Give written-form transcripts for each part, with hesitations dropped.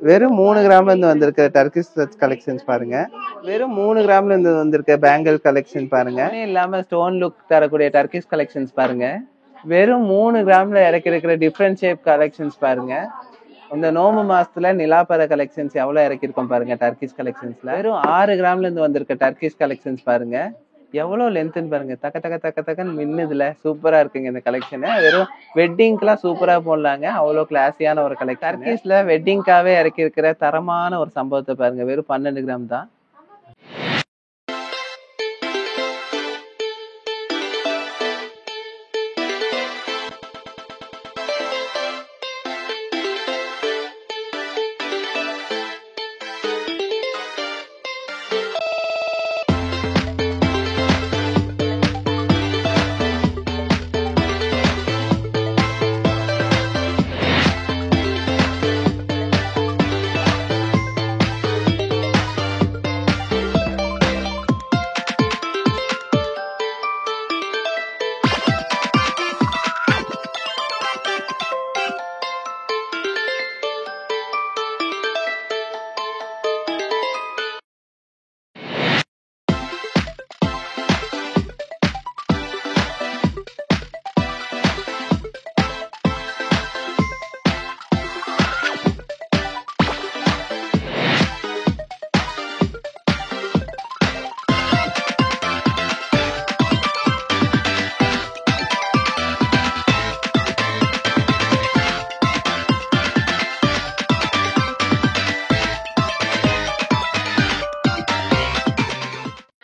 வெறும் 3 கிராம்ல இருந்து வந்திருக்க டர்கிஷ் கலெக்ஷன்ஸ் பாருங்க. வெறும் 3 கிராம்ல இருந்து வந்திருக்க பேங்கிள் கலெக்ஷன் பாருங்க. இல்லாம ஸ்டோன் லுக் தரக்கூடிய டர்கிஷ் கலெக்ஷன்ஸ் பாருங்க. வெறும் 3 கிராம்ல இறக்கி இருக்கிற டிஃப்ரெண்ட் ஷேப் கலெக்ஷன்ஸ் பாருங்க. இந்த நோம்பு மாசத்துல நிலாப்பர கலெக்ஷன்ஸ் எவ்வளவு இறக்கிருக்கோம் பாருங்க. டர்கிஷ் கலெக்ஷன்ஸ்ல வெறும் 6 கிராம்ல இருந்து வந்திருக்க டர்கிஷ் கலெக்ஷன்ஸ் பாருங்க. எவ்வளவு லென்த்னு பாருங்க. தக்க தக்க தக்க தக்கன்னு மின்னுதுல சூப்பரா இருக்குங்க இந்த கலெக்ஷன். வெறும் வெட்டிங்க்குலாம் சூப்பரா போடலாங்க. அவ்வளவு கிளாஸியான ஒரு கலெக்ஷன். டர்கிஷ்ல வெட்டிங்காவே இறக்கி இருக்கிற தரமான ஒரு சம்பவத்தை பாருங்க. வெறும் 12 கிராம் தான்.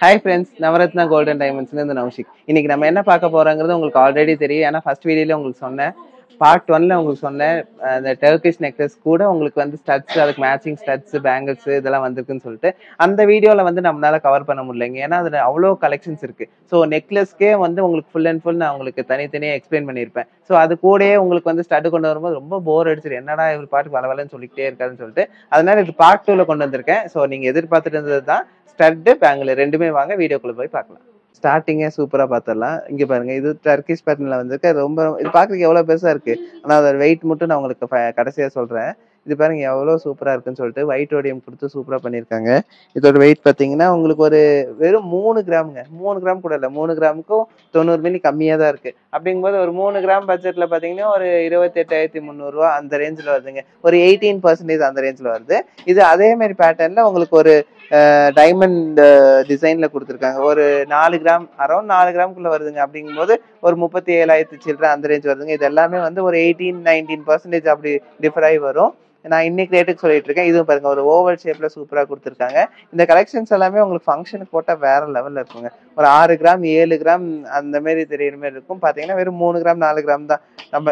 ஹாய் ஃப்ரெண்ட்ஸ், நவரத்னா கோல்டன் டைமண்ட்ஸ்லேருந்து நௌஷிக். இன்னைக்கு நம்ம என்ன பார்க்க போறோங்கிறது உங்களுக்கு ஆல்ரெடி தெரியும். ஏன்னா ஃபர்ஸ்ட் வீடியோல உங்களுக்கு சொன்னேன், பார்ட் 1ல உங்களுக்கு சொன்னேன், அந்த டர்கிஷ் நெக்லஸ் கூட உங்களுக்கு வந்து ஸ்டட்ஸ், அதுக்கு மேட்சிங் ஸ்டட்ஸ், பேங்கிள்ஸ் இதெல்லாம் வந்திருக்குன்னு சொல்லிட்டு அந்த வீடியோல வந்து நம்மளால கவர் பண்ண முடியலைங்க. ஏன்னா அதுல அவ்வளோ கலெக்ஷன்ஸ் இருக்கு. ஸோ நெக்லஸ்க்கே வந்து உங்களுக்கு ஃபுல் அண்ட் ஃபுல் நான் உங்களுக்கு தனித்தனியாக எக்ஸ்பிளைன் பண்ணியிருப்பேன். ஸோ அது கூடயே உங்களுக்கு வந்து ஸ்டட் கொண்டு வரும்போது ரொம்ப போர் அடிச்சிரு, என்னடா இவர் பாட்டுக்கு வளவலன்னு சொல்லிக்கிட்டே இருக்காருன்னு சொல்லிட்டு அதனால இது பார்ட் 2ல கொண்டு வந்திருக்கேன். ஸோ நீங்க எதிர்பார்த்துட்டு இருந்தது தான் ஸ்டட் பேங்கிள் ரெண்டுமே. வாங்க வீடியோக்குள்ள போய் பார்க்கலாம். ஸ்டார்டிங்கே சூப்பரா பாத்திரலாம். இங்க பாருங்க, இது டர்கிஷ் பேட்டர்ன்ல வந்திருக்கு. ரொம்ப இது பாக்குறதுக்கு எவ்வளவு பெருசா இருக்கு. ஆனா அதோட வெயிட் மட்டும் நான் உங்களுக்கு கடைசியா சொல்றேன். இது பாருங்க எவ்வளவு சூப்பரா இருக்குன்னு சொல்லிட்டு ஒயிட் ஓடியம் கொடுத்து சூப்பரா பண்ணிருக்காங்க. இதோட வெயிட் பாத்தீங்கன்னா உங்களுக்கு ஒரு வெறும் 3 கிராமுங்க. 3 கிராம் கூட இல்ல, 3 கிராமுக்கும் 90 மில்லி கம்மியா தான் இருக்கு. அப்படிங்கும்போது ஒரு 3 கிராம் பட்ஜெட்ல பாத்தீங்கன்னா ஒரு 28,300 ரூபா அந்த ரேஞ்சில் வருதுங்க. ஒரு 18% அந்த ரேஞ்சில் வருது. இது அதே மாதிரி பேட்டர்ன்ல உங்களுக்கு ஒரு டைமண்ட் டிசைன்ல கொடுத்துருக்காங்க. ஒரு 4 கிராம், அரௌண்ட் 4 கிராமுக்குள்ள வருதுங்க. அப்படிங்கும்போது ஒரு 37,000 சில்லற அந்த ரேஞ்ச் வருதுங்க. இது எல்லாமே வந்து ஒரு 18-19% அப்படி டிஃபர் ஆகி வரும். நான் இன்னைக்கு ரேட்டுக்கு சொல்லிட்டு இருக்கேன். இதுவும் பாருங்க ஒரு ஓவல் ஷேப்ல சூப்பரா கொடுத்துருக்காங்க. இந்த கலெக்ஷன்ஸ் எல்லாமே உங்களுக்கு ஃபங்க்ஷனுக்கு போட்டா வேற லெவல்ல இருக்குங்க. ஒரு 6 கிராம் 7 கிராம் அந்த மாதிரி தெரியுற மாதிரி இருக்கும். பாத்தீங்கன்னா வெறும் 3 கிராம் 4 கிராம் தான்.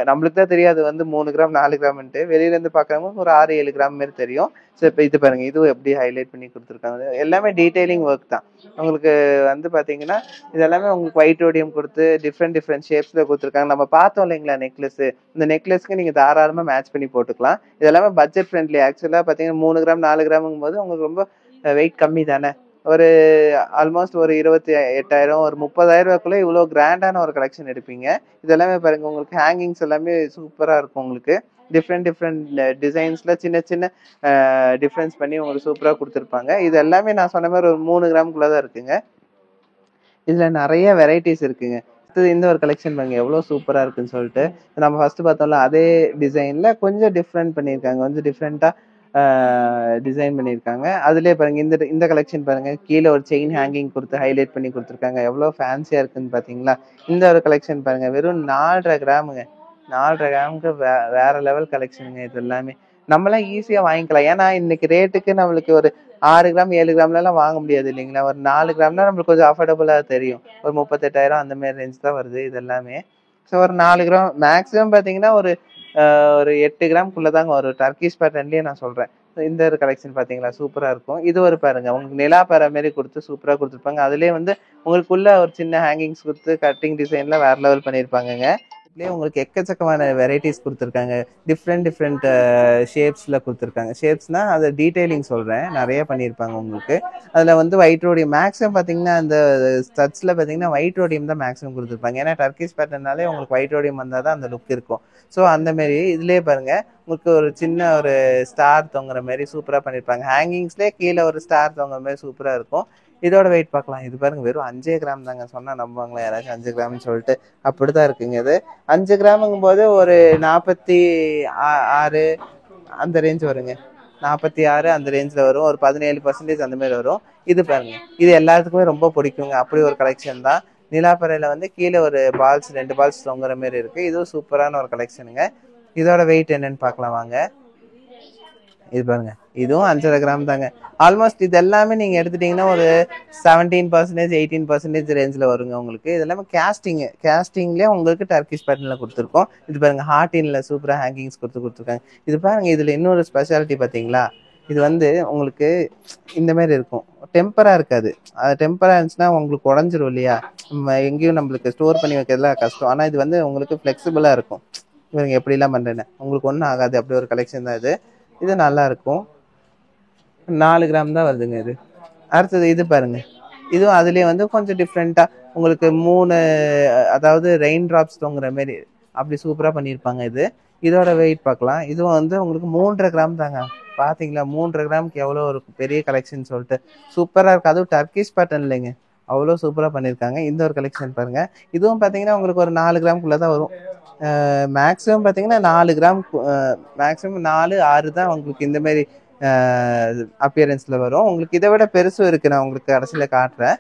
நம்மளுக்கு தான் தெரியாது வந்து 3 கிராம் 4 கிராம்ன்ட்டு. வெளியில இருந்து பாக்குறவங்க ஒரு 6-7 கிராம் மாதிரி தெரியும். ஸோ இப்போ இது பாருங்க, இதுவும் எப்படி ஹைலைட் பண்ணி கொடுத்துருக்காங்க. எல்லாமே டீடைலிங் ஒர்க் தான். உங்களுக்கு வந்து பாத்தீங்கன்னா இது எல்லாமே உங்களுக்கு ஒயிட் ஓடியம் கொடுத்து டிஃப்ரெண்ட் ஷேப்ஸ்ல கொடுத்துருக்காங்க. நம்ம பார்த்தோம் இல்லைங்களா நெக்லஸ், இந்த நெக்லஸ்க்கு நீங்க தாராளமா மேட்ச் பண்ணி போட்டுக்கலாம். இது எல்லாமே பட்ஜெட் ஃப்ரெண்ட்லி. ஆக்சுவலா பாத்தீங்கன்னா 3 கிராம் 4 கிராமுங்கும் போது உங்களுக்கு ரொம்ப வெயிட் கம்மி தானே. ஒரு ஆல்மோஸ்ட் ஒரு 28,000 ஒரு 30,000 ரூபாய்க்குள்ள இவ்வளவு கிராண்டான ஒரு கலெக்ஷன் எடுப்பீங்க. இதெல்லாமே பாருங்க உங்களுக்கு ஹேங்கிங்ஸ் எல்லாமே சூப்பரா இருக்கும். உங்களுக்கு டிஃப்ரெண்ட் டிசைன்ஸ்ல சின்ன சின்ன டிஃபரன்ஸ் பண்ணி உங்களுக்கு சூப்பரா கொடுத்துருப்பாங்க. இது எல்லாமே நான் சொன்ன மாதிரி ஒரு 3 கிராமுக்குள்ளதான் இருக்குங்க. இதுல நிறைய வெரைட்டிஸ் இருக்குங்க. இந்த ஒரு கலெக்ஷன் பாருங்க எவ்வளவு சூப்பரா இருக்குன்னு சொல்லிட்டு. நம்ம ஃபர்ஸ்ட் பார்த்தோம்ல அதே டிசைன்ல கொஞ்சம் டிஃப்ரெண்ட் பண்ணியிருக்காங்க. கொஞ்சம் டிஃப்ரெண்டா டிசைன் பண்ணியிருக்காங்க. அதுலயே பாருங்க இந்த கலெக்ஷன் பாருங்க, கீழே ஒரு செயின் ஹேங்கிங் கொடுத்து ஹைலைட் பண்ணி கொடுத்துருக்காங்க. எவ்வளவு ஃபேன்சியா இருக்குன்னு பாத்தீங்களா. இந்த ஒரு கலெக்ஷன் பாருங்க வெறும் 4.5 கிராமுங்க. 4.5 கிராமுக்கு வேற லெவல் கலெக்ஷனுங்க. இது எல்லாமே நம்மளாம் ஈஸியா வாங்கிக்கலாம். ஏன்னா இன்னைக்கு ரேட்டுக்கு நம்மளுக்கு ஒரு 6 கிராம் 7 கிராம்ல எல்லாம் வாங்க முடியாது இல்லைங்களா. ஒரு 4 கிராம்னா நம்மளுக்கு கொஞ்சம் அஃபோர்டபுளா தெரியும். ஒரு 38,000 அந்த மாதிரி ரேஞ்ச் தான் வருது இது எல்லாமே. ஸோ ஒரு 4 கிராம் மேக்ஸிமம் பாத்தீங்கன்னா ஒரு 8 கிராம்குள்ளதாங்க வரும். டர்கிஷ் பேட்டர்ன்லயே நான் சொல்றேன். இந்த ஒரு கலெக்ஷன் பாத்தீங்களா சூப்பரா இருக்கும். இது ஒரு பாருங்க உங்களுக்கு நிலா பற மாதிரி கொடுத்து சூப்பரா கொடுத்துருப்பாங்க. அதுலயே வந்து உங்களுக்குள்ள ஒரு சின்ன ஹேங்கிங்ஸ் கொடுத்து கட்டிங் டிசைன்ல வேற லெவல் பண்ணிருப்பாங்க. உங்களுக்கு எக்கச்சக்கமான வெரைட்டிஸ் கொடுத்துருக்காங்க. டிஃப்ரெண்ட் ஷேப்ஸ்ல கொடுத்துருக்காங்க. ஷேப்ஸ்னா அதை டீடைலிங் சொல்றேன், நிறைய பண்ணியிருப்பாங்க உங்களுக்கு. அதுல வந்து ஒயிட் ரோடியம் மேக்ஸிமம் பாத்தீங்கன்னா அந்த ஸ்டட்ஸ்ல பாத்தீங்கன்னா ஒயிட் ரோடியம் தான் மேக்ஸிமம் கொடுத்துருப்பாங்க. ஏன்னா டர்க்கிஷ் பேட்டர்னாலே உங்களுக்கு ஒயிட் ரோடியம் வந்தால் தான் அந்த லுக் இருக்கும். ஸோ அந்த மாதிரி இதுலயே பாருங்க உங்களுக்கு ஒரு சின்ன ஒரு ஸ்டார் தொங்குற மாதிரி சூப்பரா பண்ணிருப்பாங்க. ஹேங்கிங்ஸ்லேயே கீழே ஒரு ஸ்டார் தொங்குற மாதிரி சூப்பரா இருக்கும். இதோட வெயிட் பார்க்கலாம். இது பாருங்க வெறும் 5 கிராம் தாங்க. சொன்னா நம்புவாங்களா யாராச்சும் 5 கிராம்னு சொல்லிட்டு? அப்படிதான் இருக்குங்க இது. 5 கிராமுங்கும் போது ஒரு 46 அந்த ரேஞ்ச் வருங்க. 46 அந்த ரேஞ்சில் வரும். ஒரு 17% அந்த மாதிரி வரும். இது பாருங்க, இது எல்லாத்துக்குமே ரொம்ப பிடிக்குங்க. அப்படி ஒரு கலெக்ஷன் தான். நிலாப்பறையில வந்து கீழே ஒரு பால்ஸ் 2 பால்ஸ் தொங்குற மாதிரி இருக்கு. இதுவும் சூப்பரான ஒரு கலெக்ஷனுங்க. இதோட வெயிட் என்னன்னு பார்க்கலாம் வாங்க. இது பாருங்க, இதுவும் 5.5 கிராம் தாங்க. ஆல்மோஸ்ட் இது எல்லாமே நீங்க எடுத்துட்டீங்கன்னா ஒரு 17% 18% ரேஞ்சில் வருங்க உங்களுக்கு. இது எல்லாமே கேஸ்டிங்லேயே உங்களுக்கு டர்க்கிஷ் பேட்டர்ல கொடுத்துருக்கோம். இது பாருங்க, ஹார்டின்ல சூப்பரா ஹேங்கிங்ஸ் கொடுத்துருக்காங்க. இது பாருங்க, இதுல இன்னொரு ஸ்பெஷாலிட்டி பாத்தீங்களா? இது வந்து உங்களுக்கு இந்த மாதிரி இருக்கும், டெம்பரா இருக்காது. அது டெம்பரா இருந்துச்சுன்னா உங்களுக்கு உடஞ்சிரும் இல்லையா? எங்கேயும் நம்மளுக்கு ஸ்டோர் பண்ணி வைக்கிறதுலாம் கஷ்டம். ஆனா இது வந்து உங்களுக்கு ஃபிளெக்சிபிளா இருக்கும். இவங்க எப்படிலாம் பண்றேன்னு உங்களுக்கு ஒன்றும் ஆகாது. அப்படி ஒரு கலெக்ஷன் தான் இது. இது நல்லா இருக்கும். 4 கிராம் தான் வருதுங்க இது. அடுத்தது இது பாருங்க, இதுவும் அதுலயே வந்து கொஞ்சம் டிஃப்ரெண்டா உங்களுக்கு 3 அதாவது ரெயின் டிராப்ஸ் தொங்குற மாதிரி அப்படி சூப்பரா பண்ணியிருப்பாங்க. இதோட வெயிட் பார்க்கலாம். இதுவும் வந்து உங்களுக்கு 3.5 கிராம் தாங்க. பாத்தீங்களா 3.5 கிராமுக்கு எவ்வளோ ஒரு பெரிய கலெக்ஷன் சொல்லிட்டு சூப்பரா இருக்கு. அதுவும் டர்க்கிஷ் பேட்டர்ன் இல்லைங்க, அவ்வளோ சூப்பரா பண்ணியிருக்காங்க. இந்த ஒரு கலெக்ஷன் பாருங்க. இதுவும் பாத்தீங்கன்னா உங்களுக்கு ஒரு 4 கிராமுக்குள்ளதான் வரும். மேக்ஸிமம் பாத்தீங்கன்னா 4 கிராம், மேக்ஸிமம் 4 6 தான் உங்களுக்கு இந்த மாதிரி அப்பியரன்ஸ்ல வரும். உங்களுக்கு இதை விட பெருசும் இருக்கு, நான் உங்களுக்கு கடைசியில காட்டுறேன்.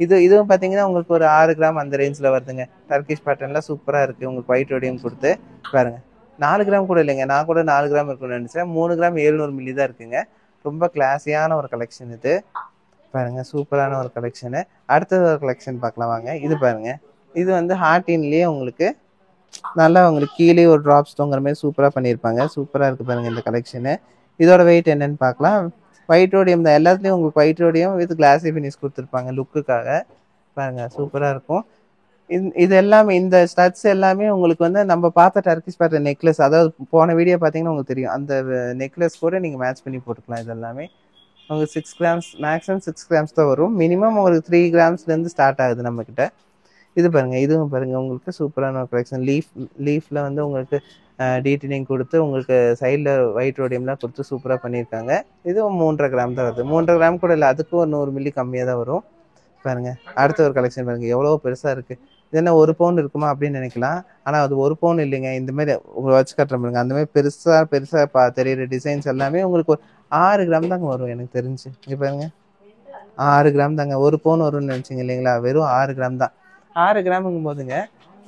இதுவும் பாத்தீங்கன்னா உங்களுக்கு ஒரு 6 கிராம் அந்த ரேஞ்சில் வருதுங்க. டர்க்கிஷ் பேட்டர்ன்ல சூப்பரா இருக்கு. உங்களுக்கு ஒயிட் ரோடியம் கொடுத்து பாருங்க. 4 கிராம் கூட இல்லைங்க, நான் கூட 4 கிராம் இருக்குன்னு நினைச்சேன். 3 கிராம் 700 மில்லி தான் இருக்குங்க. ரொம்ப கிளாஸியான ஒரு கலெக்ஷன் இது பாருங்க. சூப்பரான ஒரு கலெக்ஷனு. அடுத்தது ஒரு கலெக்ஷன் பார்க்கலாம் வாங்க. இது பாருங்க, இது வந்து ஹார்டின்லயே உங்களுக்கு நல்லா உங்களுக்கு கீழே ஒரு டிராப்ஸ் தொங்குற மாதிரி சூப்பரா பண்ணியிருப்பாங்க. சூப்பரா இருக்கு பாருங்க இந்த கலெக்ஷனு. இதோட வெயிட் என்னன்னு பார்க்கலாம். ஒயிட் ரோடியம் தான் எல்லாத்துலயும் உங்களுக்கு, ஒயிட் ரோடியம் வித் கிளாசி ஃபினிஷ் கொடுத்துருப்பாங்க லுக்குக்காக. பாருங்க சூப்பரா இருக்கும். இது எல்லாமே இந்த ஸ்டட்ஸ் எல்லாமே உங்களுக்கு வந்து நம்ம பார்த்த டர்க்கிஷ் பேட்டர்ன் நெக்லஸ், அதாவது போன வீடியோ பார்த்தீங்கன்னா உங்களுக்கு தெரியும், அந்த நெக்லஸ் கூட நீங்க மேட்ச் பண்ணி போட்டுக்கலாம். இது எல்லாமே உங்களுக்கு 6 கிராம்ஸ், மேக்ஸிமம் 6 கிராம்ஸ் தான் வரும். மினிமம் உங்களுக்கு 3 கிராம்ஸ்லேருந்து ஸ்டார்ட் ஆகுது நம்ம கிட்ட. இது பாருங்க, இதுவும் பாருங்க உங்களுக்கு சூப்பரான ஒரு கலெக்ஷன். லீஃப்ல வந்து உங்களுக்கு டீட்டெயிலிங் கொடுத்து உங்களுக்கு சைடில் ஒயிட் ரோடியம்லாம் கொடுத்து சூப்பராக பண்ணியிருக்காங்க. இதுவும் 3.5 கிராம் தான் வருது. 3.5 கிராம் கூட இல்லை, அதுக்கும் ஒரு 100 மில்லி கம்மியாக தான் வரும். பாருங்க அடுத்த ஒரு கலெக்ஷன் பாருங்க, எவ்வளோ பெருசாக இருக்கு. இது என்ன 1 பவுன் இருக்குமா அப்படின்னு நினைக்கலாம். ஆனால் அது 1 பவுன் இல்லைங்க. இந்த மாதிரி உங்களை வச்சு கட்டுற பாருங்க, அந்த மாதிரி பெருசாக தெரியுற டிசைன்ஸ் எல்லாமே உங்களுக்கு ஒரு 6 கிராம் தாங்க வரும் எனக்கு தெரிஞ்சு. இங்கே பாருங்க 6 கிராம் தாங்க. 1 பவுன் வரும்னு நினைச்சிங்க இல்லைங்களா? வெறும் 6 கிராம் தான். 6 கிராமுங்கும் போதுங்க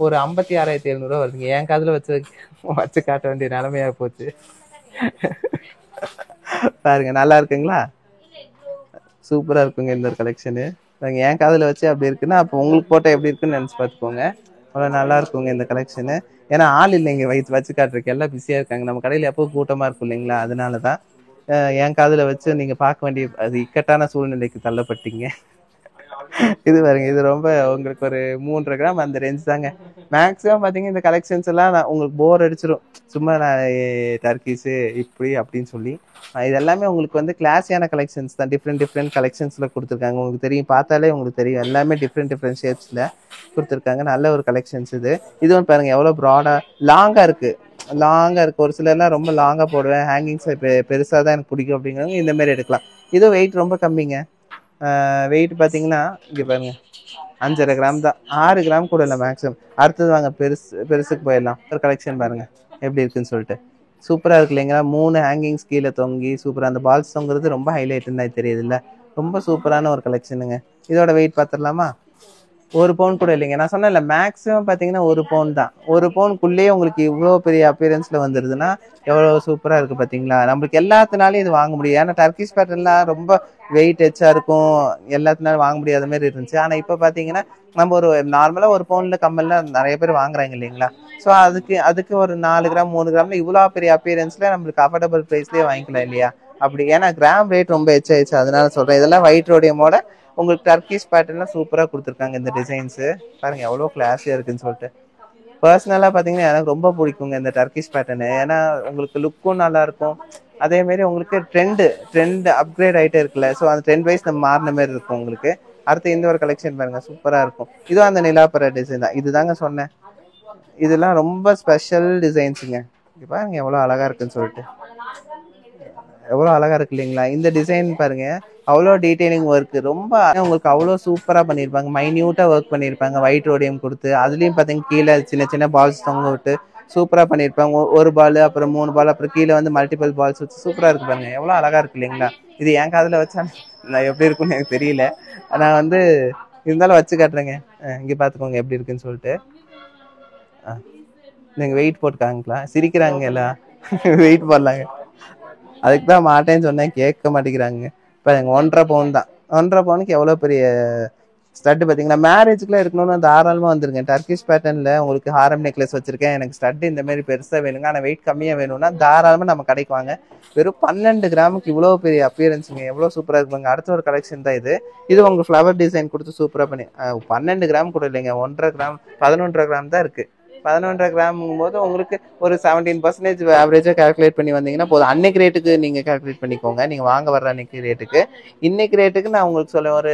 ஒரு 56,700 வருதுங்க. என் காதுல வச்சு காட்ட வேண்டிய நிலைமையா போச்சு. பாருங்க நல்லா இருக்குங்களா? சூப்பரா இருக்குங்க இந்த ஒரு கலெக்ஷனு. என் காதுல வச்சு அப்படி இருக்குன்னா அப்போ உங்களுக்கு போட்டோ எப்படி இருக்குன்னு நினைச்சு பார்த்துக்கோங்க. அவ்வளோ நல்லா இருக்குங்க இந்த கலெக்ஷனு. ஏன்னா ஆள் இல்லைங்க வச்சு காட்டுறதுக்கு, எல்லாம் பிஸியா இருக்காங்க. நம்ம கடையில் எப்போ கூட்டமா இருக்கும் இல்லைங்களா? அதனாலதான் என் காதுல வச்சு நீங்க பார்க்க வேண்டிய அது இக்கட்டான சூழ்நிலைக்கு தள்ளப்பட்டீங்க. இது பாருங்க, இது ரொம்ப உங்களுக்கு ஒரு 3.5 கிராம் அந்த ரேஞ்ச் தாங்க. மேக்ஸிமம் பாத்தீங்க இந்த கலெக்ஷன்ஸ் எல்லாம் உங்களுக்கு போர் அடிச்சிடும். சும்மா நான் டர்க்கிஸ் இப்படி அப்படின்னு சொல்லி இது எல்லாமே உங்களுக்கு வந்து கிளாஸியான கலெக்ஷன்ஸ் தான். டிஃப்ரெண்ட் கலெக்ஷன்ஸ்ல கொடுத்துருக்காங்க. உங்களுக்கு தெரியும், பார்த்தாலே உங்களுக்கு தெரியும், எல்லாமே டிஃப்ரெண்ட் ஷேப்ஸ்ல கொடுத்துருக்காங்க. நல்ல ஒரு கலெக்ஷன்ஸ் இது. இதுவும் பாருங்க எவ்வளவு ப்ராடா லாங்கா இருக்கு. ஒரு சிலர்லாம் ரொம்ப லாங்கா போடுவேன், ஹேங்கிங்ஸ் பெருசா தான் எனக்கு பிடிக்கும் அப்படிங்கிறவங்க இந்த மாதிரி எடுக்கலாம். இதுவும் வெயிட் ரொம்ப கம்மிங்க. வெயிட் பார்த்தீங்கன்னா இங்கே பாருங்க 5.5 கிராம் தான். 6 கிராம் கூட இல்லை மேக்ஸிமம். அடுத்தது வாங்க பெருசுக்கு போயிடலாம். ஒரு கலெக்ஷன் பாருங்க எப்படி இருக்குன்னு சொல்லிட்டு. சூப்பராக இருக்கு இல்லைங்களா? 3 ஹேங்கிங்ஸ் கீழே தொங்கி சூப்பராக அந்த பால்ஸ் தொங்குறது ரொம்ப ஹைலைட்டுன்னு தெரியுது இல்லை? ரொம்ப சூப்பரான ஒரு கலெக்ஷனுங்க. இதோட வெயிட் பார்த்துடலாமா? 1 பவுன் கூட இல்லைங்க. நான் சொன்னேன்ல மேக்ஸிமம் பார்த்தீங்கன்னா 1 பவுன் தான். 1 பவுனுக்குள்ளேயே உங்களுக்கு இவ்வளோ பெரிய அப்பியரன்ஸ்ல வந்துருதுன்னா எவ்வளோ சூப்பரா இருக்கு பார்த்தீங்களா? நம்மளுக்கு எல்லாத்தினாலையும் இது வாங்க முடியும். ஏன்னா டர்க்கிஷ் பேட்டர்ன்லாம் ரொம்ப வெயிட் ஹெச்சா இருக்கும், எல்லாத்தினாலும் வாங்க முடியாத மாதிரி இருந்துச்சு. ஆனால் இப்போ பார்த்தீங்கன்னா நம்ம ஒரு நார்மலாக 1 பவுன்ல கம்மல்லாம் நிறைய பேர் வாங்குறாங்க இல்லைங்களா? ஸோ அதுக்கு ஒரு 4 கிராம் 3 கிராம்ல இவ்வளோ பெரிய அப்பியரன்ஸ்ல நம்மளுக்கு அஃபோர்டபுள் ப்ரைஸ்லேயே வாங்கிக்கலாம் இல்லையா? அப்படி ஏன்னா கிராம் ரேட் ரொம்ப ஹெச்சாயிடுச்சு, அதனால சொல்றேன். இதெல்லாம் ஒயிட் ரோடியமோட உங்களுக்கு டர்க்கிஷ் பேட்டர்ன்லாம் சூப்பரா கொடுத்துருக்காங்க. இந்த டிசைன்ஸ் பாருங்க எவ்வளோ கிளாஸியா இருக்குன்னு சொல்லிட்டு. பர்சனலா பாத்தீங்கன்னா எனக்கு ரொம்ப பிடிக்குங்க இந்த டர்க்கிஷ் பேட்டர்னு. ஏன்னா உங்களுக்கு லுக்கும் நல்லா இருக்கும், அதே மாதிரி உங்களுக்கு ட்ரெண்ட் அப்கிரேட் ஆயிட்டே இருக்குல்ல. ஸோ அந்த ட்ரெண்ட் வைஸ் நம்ம மாறின மாதிரி இருக்கும் உங்களுக்கு. அடுத்து இந்த ஒரு கலெக்ஷன் பாருங்க, சூப்பரா இருக்கும். இதுவும் அந்த நிலாப்பர டிசைன் தான், இதுதாங்க சொன்னேன். இதெல்லாம் ரொம்ப ஸ்பெஷல் டிசைன்ஸுங்க. இங்க பாருங்க எவ்வளவு அழகா இருக்குன்னு சொல்லிட்டு, எவ்வளவு அழகா இருக்கு இல்லைங்களா? இந்த டிசைன் பாருங்க, அவ்வளோ டீடைலிங் ஒர்க், ரொம்ப உங்களுக்கு அவ்வளோ சூப்பரா பண்ணியிருப்பாங்க. மைன்யூட்டா ஒர்க் பண்ணியிருப்பாங்க, ஒயிட் ரோடியம் கொடுத்து. அதுலயும் பாத்தீங்கன்னா கீழே சின்ன சின்ன பால்ஸ் தொங்க விட்டு சூப்பரா பண்ணியிருப்பாங்க. ஒரு பால், அப்புறம் 3 பால், அப்புறம் கீழே வந்து மல்டிபிள் பால்ஸ் வச்சு சூப்பரா இருக்கு பாருங்க, எவ்வளவு அழகா இருக்கு இல்லைங்களா? இது என் காதுல வச்சா நான் எப்படி இருக்குன்னு எனக்கு தெரியல. நான் வந்து இருந்தாலும் வச்சு காட்டுறேங்க. இங்க பாத்துக்கோங்க எப்படி இருக்குன்னு சொல்லிட்டு. நீங்க வெயிட் போட்டு காமிக்கலாம். சிரிக்கிறாங்க எல்லாம். வெயிட் போடலாங்க. அதுக்கு தான் மாட்டேன்னு சொன்னேன், கேட்க மாட்டேங்கிறாங்க. இப்போ எங்கள் 1.5 பவுன் தான். 1.5 பவுனுக்கு எவ்வளோ பெரிய ஸ்டட்டு பார்த்தீங்கன்னா, மேரேஜுக்குலாம் இருக்கணும்னு தாராளமாக வந்துருங்க. டர்க்கிஷ் பேட்டர்னில் உங்களுக்கு ஹாரம் நெக்லஸ் வச்சிருக்கேன், எனக்கு ஸ்டட்டு இந்த மாதிரி பெருசாக வேணுங்க, ஆனால் வெயிட் கம்மியாக வேணும்னா தாராளமாக நம்ம கடைக்கு வாங்க. வெறும் 12 கிராமுக்கு இவ்வளோ பெரிய அப்பியரன்ஸுங்க, எவ்வளோ சூப்பராக இருக்குங்க. அடுத்த ஒரு கலெக்ஷன் தான் இது. இது உங்கள் ஃப்ளவர் டிசைன் கொடுத்து சூப்பராக பண்ணி 12 கிராம் கூட இல்லைங்க, 1.5 கிராம் 11.5 கிராம் தான் இருக்குது. 11.5 கிராமுங்கும் போது உங்களுக்கு ஒரு 17% ஆவரேஜாக கால்குலேட் பண்ணி வந்தீங்கன்னா போதும். அன்னைக்கு ரேட்டுக்கு நீங்கள் கால்குலேட் பண்ணிக்கோங்க, நீங்கள் வாங்க வர்ற அன்னைக்கு ரேட்டுக்கு. இன்னைக்கு ரேட்டுக்கு நான் உங்களுக்கு சொல்ல ஒரு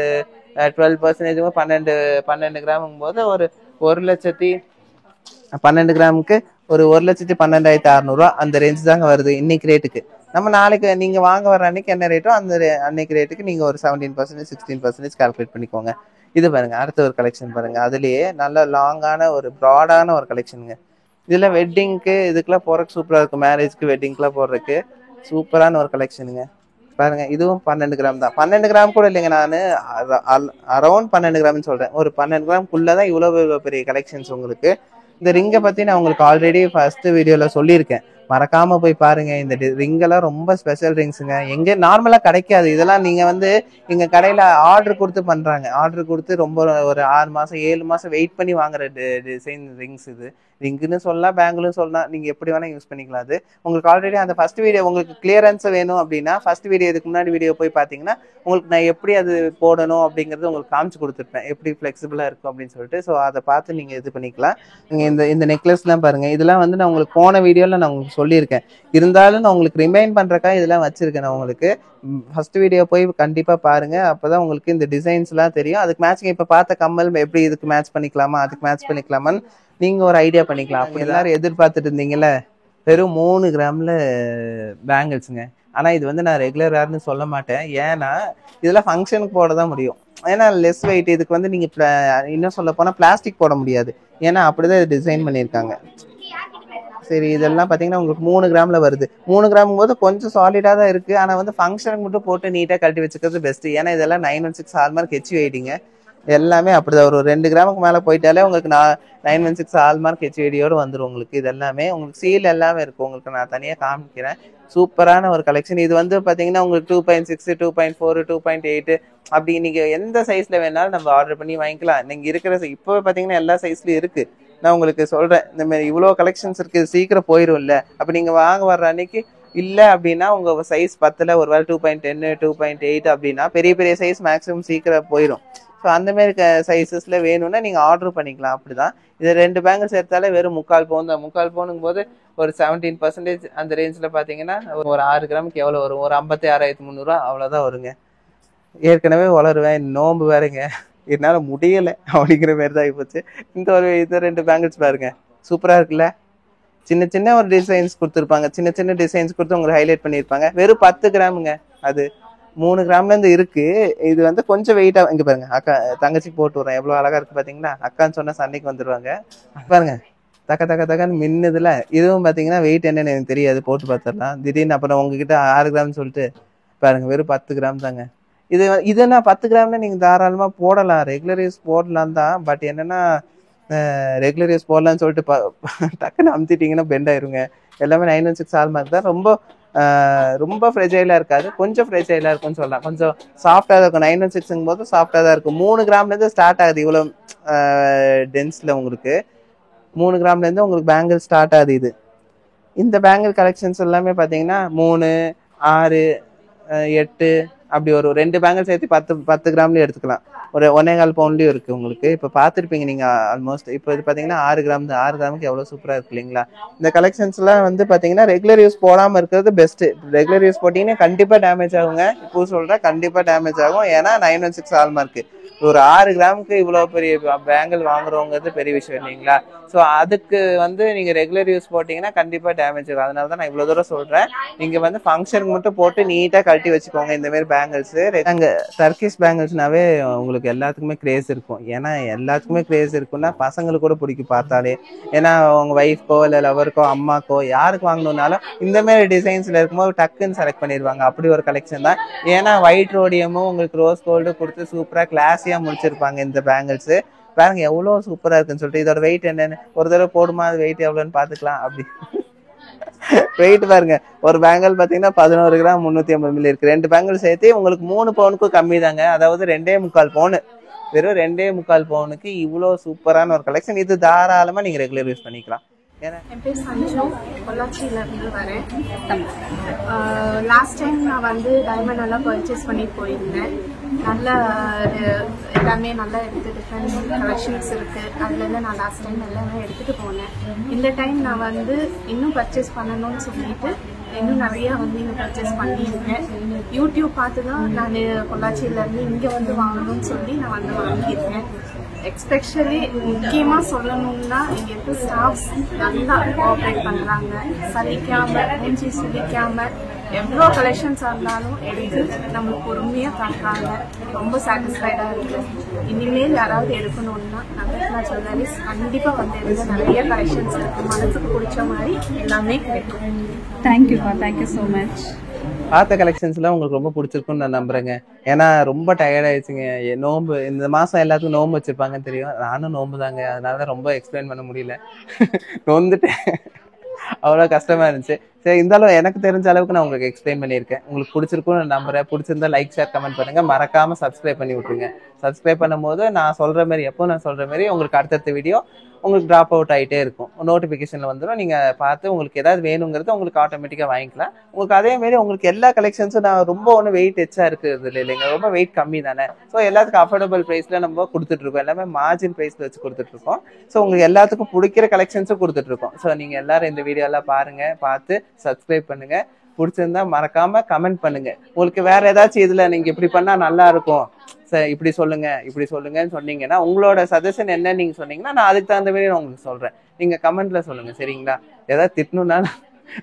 12%, 12 கிராமுங்கும் போது ஒரு 1,12 கிராமுக்கு ஒரு 1,12,600 அந்த ரேஞ்ச் தாங்க வருது இன்னைக்கு ரேட்டுக்கு. நம்ம நாளைக்கு நீங்கள் வாங்க வர அன்னைக்கு என்ன ரேட்டோ அந்த அன்னைக்கு ரேட்டுக்கு நீங்கள் ஒரு 17%, 16% கால்குலேட் பண்ணிக்கோங்க. இது பாருங்க, அடுத்த ஒரு கலெக்ஷன் பாருங்க. அதுலயே நல்ல லாங்கான ஒரு ப்ராடான ஒரு கலெக்ஷனுங்க. இதுல வெட்டிங்க்கு இதுக்கெல்லாம் போறதுக்கு சூப்பரா இருக்கும், மேரேஜ்க்கு வெட்டிங்க்குலாம் போடுறதுக்கு சூப்பரான ஒரு கலெக்ஷனுங்க. பாருங்க, இதுவும் 12 கிராம் தான். 12 கிராம் கூட இல்லைங்க, நான் அரௌண்ட் 12 கிராம்னு சொல்றேன். ஒரு 12 கிராம்குள்ளதான் இவ்வளவு பெரிய கலெக்ஷன்ஸ் உங்களுக்கு. இந்த ரிங்கை பத்தி நான் உங்களுக்கு ஆல்ரெடி ஃபர்ஸ்ட் வீடியோல சொல்லியிருக்கேன், மறக்காம போய் பாருங்க. இந்த ரிங் எல்லாம் ரொம்ப ஸ்பெஷல் ரிங்ஸுங்க, எங்க நார்மலா கிடைக்காது. இதெல்லாம் நீங்க வந்து எங்க கடையில ஆர்டர் கொடுத்து பண்றாங்க. ஆர்டர் கொடுத்து ரொம்ப ஒரு 6 மாசம் 7 மாசம் வெயிட் பண்ணி வாங்குற டிசைன் ரிங்ஸ் இது. ரிங்குன்னு சொல்லலாம், பேங்கிள்னு சொல்லலாம், நீங்க எப்படி வேணா யூஸ் பண்ணிக்கலாம். அது உங்களுக்கு ஆல்ரெடி அந்த ஃபர்ஸ்ட் வீடியோ உங்களுக்கு கிளியரன்ஸ் வேணும் அப்படின்னா ஃபர்ஸ்ட் வீடியோ, இதுக்கு முன்னாடி வீடியோ போய் பாத்தீங்கன்னா உங்களுக்கு நான் எப்படி அது போடணும் அப்படிங்கறது உங்களுக்கு காமிச்சு கொடுத்துருப்பேன், எப்படி ஃபிளெக்சிபிளா இருக்கும் அப்படின்னு சொல்லிட்டு. ஸோ அதை பார்த்து நீங்க இது பண்ணிக்கலாம். நீங்க இந்த நெக்லஸ் எல்லாம் பாருங்க, இதெல்லாம் வந்து நான் உங்களுக்கு போன வீடியோல நான் உங்களுக்கு சொல்லியிருக்கேன். இருந்தாலும் நான் உங்களுக்கு ரிமைண்ட் பண்றக்கா இதெல்லாம் வச்சிருக்கேன். நான் உங்களுக்கு ஃபர்ஸ்ட் வீடியோ போய் கண்டிப்பா பாருங்க, அப்பதான் உங்களுக்கு இந்த டிசைன்ஸ் எல்லாம் தெரியும். அதுக்கு மேட்சிங் இப்ப பார்த்த கம்மல் எப்படி இதுக்கு மேட்ச் பண்ணிக்கலாமா, அதுக்கு மேட்ச் பண்ணிக்கலாமான்னு நீங்க ஒரு ஐடியா பண்ணிக்கலாம். அப்படி எல்லாரும் எதிர்பார்த்துட்டு இருந்தீங்கல்ல, வெறும் 3 கிராம்ல பேங்கிள்ஸுங்க. ஆனா இது வந்து நான் ரெகுலரானு சொல்ல மாட்டேன், ஏன்னா இதெல்லாம் ஃபங்க்ஷனுக்கு போட தான் முடியும். ஏன்னா லெஸ் வெயிட். இதுக்கு வந்து நீங்க இன்னும் சொல்ல போனா பிளாஸ்டிக் போட முடியாது, ஏன்னா அப்படிதான் இது டிசைன் பண்ணியிருக்காங்க. சரி, இதெல்லாம் பாத்தீங்கன்னா உங்களுக்கு 3 கிராம்ல வருது. 3 கிராம் போது கொஞ்சம் சாலிடா தான் இருக்கு, ஆனா வந்து ஃபங்க்ஷனுக்கு மட்டும் போட்டு நீட்டா கழட்டி வச்சுக்கிறது பெஸ்ட். ஏன்னா இதெல்லாம் 916 ஹால்மார்க் HUID எல்லாமே அப்படிதான். ஒரு 2 கிராமுக்கு மேல போயிட்டாலே உங்களுக்கு 916 ஹால்மார்க் HUID வந்துடும் உங்களுக்கு. இது எல்லாமே உங்களுக்கு சீல் எல்லாமே இருக்கும். உங்களுக்கு நான் தனியா காமிக்கிறேன். சூப்பரான ஒரு கலெக்ஷன். இது வந்து பாத்தீங்கன்னா உங்களுக்கு 2.6, 2.4, 2.8 அப்படி நீங்க எந்த சைஸ்ல வேணாலும் நம்ம ஆர்டர் பண்ணி வாங்கிக்கலாம். நீங்க இருக்கிற இப்போ பாத்தீங்கன்னா எல்லா சைஸ்லயும் இருக்கு. நான் உங்களுக்கு சொல்றேன், இந்த மாதிரி இவ்வளவு கலெக்ஷன்ஸ் இருக்கு, சீக்கிரம் போயிடும் இல்ல. அப்ப நீங்க வாங்க வர்ற அன்னைக்கு இல்ல அப்படின்னா உங்க சைஸ் 10ல ஒரு வேலை 2.10, 2.8 அப்படின்னா பெரிய பெரிய சைஸ் மேக்ஸிமம் சீக்கிரம் போயிடும். ஸோ அந்த மாதிரி சைஸஸ்ல வேணும்னா நீங்க ஆர்டர் பண்ணிக்கலாம். அப்படிதான். இது 2 பேங்கிள்ஸ் எடுத்தாலே வெறும் 3/4 பவுன் தான். 3/4 பவுனுங்கும் போது ஒரு 17% அந்த ரேஞ்சில் பார்த்தீங்கன்னா ஒரு 6 கிராமுக்கு எவ்வளோ வரும்? ஒரு 56,300 அவ்வளோதான் வருங்க. ஏற்கனவே வளருவேன், நோம்பு வேறங்க, என்னால முடியல அப்படிங்கிற மாதிரி தான் ஆகிப்போச்சு. இந்த 2 பேங்கிள்ஸ் பாருங்க, சூப்பரா இருக்குல்ல. சின்ன சின்ன ஒரு டிசைன்ஸ் கொடுத்துருப்பாங்க, சின்ன சின்ன டிசைன்ஸ் கொடுத்து உங்களுக்கு ஹைலைட் பண்ணியிருப்பாங்க. வெறும் 10 கிராமுங்க. அது 3 கிராம்ல இருந்து இருக்கு. இது வந்து கொஞ்சம் வெயிட்டா, இங்க பாருங்க, அக்கா தங்கச்சி போட்டு விடுறேன், எவ்வளவு அழகா இருக்கு பாத்தீங்களா? அக்கான்னு சொன்னா சண்டைக்கு வந்துருவாங்க. பாருங்க, தக்க தக்க தக்கன்னு மின்னுதுல. இதுவும் பாத்தீங்கன்னா வெயிட் என்னன்னு எனக்கு தெரியாது, போட்டு பார்த்துடலாம். திடீர்னு அப்புறம் உங்ககிட்ட 6 கிராம் சொல்லிட்டு பாருங்க, வெறும் 10 கிராம் தாங்க. இதுனா 10 கிராம்ல நீங்க தாராளமா போடலாம், ரெகுலர் யூஸ் போடலாம் தான். பட் என்னன்னா ரெகுலர் யூஸ் போடலாம்னு சொல்லிட்டு டக்குன்னு அமுத்திட்டீங்கன்னா பெண்ட் ஆயிருங்க. எல்லாமே 916 ஹால்மார்க் தான். ரொம்ப ஃப்ரெஜைலா இருக்காது, கொஞ்சம் ஃப்ரெஜைலா இருக்கும்னு சொல்லலாம். கொஞ்சம் சாஃப்டா தான் இருக்கும். 916 போது சாஃப்டா தான் இருக்கும். 3 கிராம்ல இருந்து ஸ்டார்ட் ஆகுது இவ்வளவு டென்ஸ்ல. உங்களுக்கு 3 கிராம்ல இருந்து உங்களுக்கு பேங்கிள் ஸ்டார்ட் ஆகுது. இது இந்த பேங்கிள் கலெக்ஷன்ஸ் எல்லாமே பாத்தீங்கன்னா 3, 6, 8, அப்படி ஒரு 2 பேங்கிள் சேர்த்து 10 கிராம்லயும் எடுத்துக்கலாம். ஒரு 1.25 பவுண்ட்லயும் இருக்கு உங்களுக்கு. இப்ப பாத்துருப்பீங்க நீங்க ஆல்மோஸ்ட். இப்போ இது பாத்தீங்கன்னா 6 கிராம் தான். 6 கிராமுக்கு எவ்வளவு சூப்பரா இருக்கு இல்லைங்களா? இந்த கலெக்ஷன்ஸ் எல்லாம் வந்து பாத்தீங்கன்னா ரெகுலர் யூஸ் போடாம இருக்கிறது பெஸ்ட். ரெகுலர் யூஸ் போட்டீங்கன்னா கண்டிப்பா டேமேஜ் ஆகுங்க. இப்போ சொல்றேன் கண்டிப்பா டேமேஜ் ஆகும். ஏன்னா 916 ஹால்மார்க். ஒரு 6 கிராமுக்கு இவ்வளவு பெரிய பேங்கிள் வாங்குறவங்கிறது பெரிய விஷயம் இல்லைங்களா? ஸோ அதுக்கு வந்து நீங்க ரெகுலர் யூஸ் போட்டீங்கன்னா கண்டிப்பா டேமேஜ் ஆகும். அதனாலதான் நான் இவ்வளவு தூரம் சொல்றேன். நீங்க வந்து ஃபங்க்ஷனுக்கு மட்டும் போட்டு நீட்டா கழட்டி வச்சுக்கோங்க இந்த மாதிரி பேங்கிள்ஸ். அங்க டர்க்கிஷ் பேங்கிள்ஸ்னாவே உங்களுக்கு எல்லாத்துக்குமே கிரேஸ் இருக்கும். ஏன்னா எல்லாத்துக்குமே கிரேஸ் இருக்குன்னா பசங்களுக்கு கூட பிடிக்கும் பார்த்தாலே. ஏன்னா உங்க ஒய்ஃப்கோ இல்ல லவருக்கோ அம்மாக்கோ யாருக்கு வாங்கணும்னாலும் இந்த மாதிரி டிசைன்ஸ்ல இருக்கும்போது டக்குன்னு செலக்ட் பண்ணிடுவாங்க. அப்படி ஒரு கலெக்ஷன் தான். ஏன்னா ஒயிட் ரோடியமும் உங்களுக்கு ரோஸ் கோல்டு கொடுத்து சூப்பரா கிளாஸியா முடிச்சிருப்பாங்க இந்த பேங்கிள்ஸ். பாருங்க எவ்வளவு சூப்பரா இருக்குன்னு சொல்லிட்டு. இதோட வெயிட் என்னன்னு ஒரு தடவை போடுமா, அது வெயிட் எவ்வளவுன்னு பாத்துக்கலாம். அப்படி வெயிட் பாருங்க. ஒரு பேங்கிள் பாத்தீங்கன்னா 11 கிராம் 350 மில்லி இருக்கு. 2 பேங்கிள் சேர்த்து உங்களுக்கு 3 பவுனுக்கும் கம்மி தாங்க. அதாவது 2.25 பவுன். வெறும் 2.25 பவுனுக்கு இவ்வளவு சூப்பரான ஒரு கலெக்ஷன். இது தாராளமா நீங்க ரெகுலர் யூஸ் பண்ணிக்கலாம். என் பேர் சஞ்சு, பொள்ளாச்சியிலேருந்து வரேன். லாஸ்ட் டைம் நான் வந்து டைமண்ட் எல்லாம் பர்ச்சேஸ் பண்ணி போயிருந்தேன். நல்ல எல்லாமே நல்லா டிஃப்ரெண்ட் கலெக்ஷன்ஸ் இருக்குது. அதுலேருந்து நான் லாஸ்ட் டைம் எல்லாமே எடுத்துகிட்டு போனேன். இந்த டைம் நான் வந்து இன்னும் பர்ச்சேஸ் பண்ணணும்னு சொல்லிட்டு இன்னும் நிறையா வந்து இங்கே பர்ச்சேஸ் பண்ணியிருக்கேன். யூடியூப் பார்த்து தான் நான் பொள்ளாச்சியிலேருந்து இங்கே வந்து வாங்கணும்னு சொல்லி நான் வந்து வாங்கியிருக்கேன். எக்ஸ்பெஷலி முக்கியமாக சொல்லணும்னா இங்கே இருக்க ஸ்டாஃப்ஸ் நல்லா கோஆப்ரேட் பண்ணுறாங்க. சலிக்காம மூஞ்சி சுலிக்காம எவ்வளோ கலெக்ஷன்ஸாக இருந்தாலும் எடுத்து நம்மளுக்கு பொறுமையாக காட்டுறாங்க. ரொம்ப சாட்டிஸ்ஃபைடாக இருக்குது. இனிமேல் யாராவது எடுக்கணும்னா நவரத்னா ஜுவல்லரிஸ் கண்டிப்பாக வந்து எடுத்து நிறைய கலெக்ஷன்ஸ் இருக்குது. மனசுக்கு பிடிச்ச மாதிரி எல்லாமே கிடைக்கும். தேங்க்யூப்பா, தேங்க்யூ ஸோ மச். பார்த்த கலெக்ஷன்ஸ்லாம் உங்களுக்கு ரொம்ப பிடிச்சிருக்குன்னு நான் நம்புறேங்க. ஏன்னா ரொம்ப டயர்ட் ஆயிடுச்சுங்க. நோம்பு இந்த மாசம் எல்லாத்துக்கும் நோம்பு வச்சிருப்பாங்கன்னு தெரியும். நானும் நோம்பு தாங்க. அதனால ரொம்ப எக்ஸ்பிளைன் பண்ண முடியல. நொந்துட்டேன். அவ்வளோ கஷ்டமா இருந்துச்சு. சரி, இருந்தாலும் எனக்கு தெரிஞ்ச அளவுக்கு நான் உங்களுக்கு எக்ஸ்பிளைன் பண்ணியிருக்கேன். உங்களுக்கு பிடிச்சிருக்கும்னு நான் நம்புறேன். பிடிச்சிருந்தா லைக், ஷேர், கமெண்ட் பண்ணுங்க. மறக்காம சப்ஸ்கிரைப் பண்ணி விட்டுருங்க. சப்ஸ்கிரைப் பண்ணும் போது நான் சொல்ற மாதிரி நான் சொல்ற மாதிரி உங்களுக்கு அடுத்தடுத்த வீடியோ உங்களுக்கு டிராப் அவுட் ஆகிட்டே இருக்கும். நோட்டிஃபிகேஷன்ல வந்துடும். நீங்க பார்த்து உங்களுக்கு ஏதாவது வேணுங்கிறது உங்களுக்கு ஆட்டோமேட்டிக்கா வாங்கிக்கலாம். உங்களுக்கு அதே மாதிரி உங்களுக்கு எல்லா கலெக்ஷன்ஸும் நான் ரொம்ப ஒன்றும் வெயிட் எச்சா இருக்குது இல்லைங்க. ரொம்ப வெயிட் கம்மி தானே. ஸோ எல்லாத்துக்கும் அஃபோர்டபுள் ப்ரைஸ்ல நம்ம கொடுத்துட்டு இருக்கோம். எல்லாமே மார்ஜின் ப்ரைஸ்ல வச்சு கொடுத்துட்டு இருக்கோம். ஸோ உங்களுக்கு எல்லாத்துக்கும் பிடிக்கிற கலெக்ஷன்ஸும் கொடுத்துட்டு இருக்கோம். ஸோ நீங்க எல்லாரும் இந்த வீடியோ எல்லாம் பாருங்க, பார்த்து சப்ஸ்கிரைப் பண்ணுங்க. பிடிச்சிருந்தா மறக்காம கமெண்ட் பண்ணுங்க. உங்களுக்கு வேற ஏதாச்சும் இதுல நீங்க இப்படி பண்ணா நல்லா இருக்கும் சார், இப்படி சொல்லுங்க, இப்படி சொல்லுங்கன்னு சொன்னீங்கன்னா உங்களோட சஜஷன் என்ன நீங்க சொன்னீங்கன்னா நான் அதுக்கு தகுந்த மாதிரி நான் உங்களுக்கு சொல்றேன். நீங்க கமெண்ட்ல சொல்லுங்க, சரிங்களா? ஏதாவது திட்டணும்னா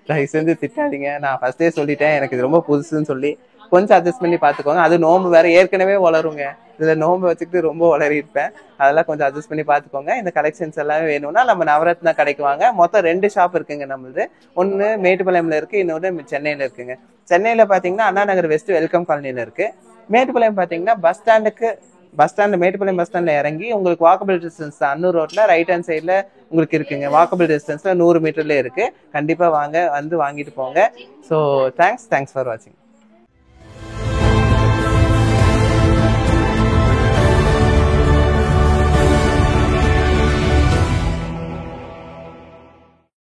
தயவு செஞ்சு திட்டாதீங்க. நான் ஃபர்ஸ்டே சொல்லிட்டேன் எனக்கு இது ரொம்ப புதுசுன்னு சொல்லி. கொஞ்சம் அட்ஜஸ்ட் பண்ணி பாத்துக்கோங்க. அது நோம்பு வேற ஏற்கனவே வளருங்க. இதுல நோம்பு வச்சுக்கிட்டு ரொம்ப வளரி இருப்பேன். அதெல்லாம் கொஞ்சம் அட்ஜஸ்ட் பண்ணி பாத்துக்கோங்க. இந்த கலெக்ஷன்ஸ் எல்லாமே வேணும்னா நம்ம நவரத்னா கடைக்கு வாங்க. மொத்தம் 2 ஷாப் இருக்குங்க நம்மளுது. ஒன்னு மேட்டுப்பாளையம்ல இருக்கு, இன்னொன்னு சென்னையில இருக்குங்க. சென்னையில பாத்தீங்கன்னா அண்ணா நகர் வெஸ்ட் வெல்கம் காலனில இருக்கு. மேட்டுப்பாளையம் பாத்தீங்கன்னா பஸ் ஸ்டாண்ட் மேட்டுப்பாளையம் பஸ் ஸ்டாண்ட்ல இறங்கி உங்களுக்கு வாக்கபிள் டிஸ்டன்ஸ் தான். அன்னூர் ரோட்ல ரைட் ஹேண்ட் சைட்ல உங்களுக்கு இருக்குங்க. வாக்கபிள் டிஸ்டன்ஸ்ல 100 மீட்டர்ல இருக்கு. கண்டிப்பா வாங்க, வந்து வாங்கிட்டு போங்க. ஸோ தேங்க்ஸ் ஃபார் வாட்சிங்.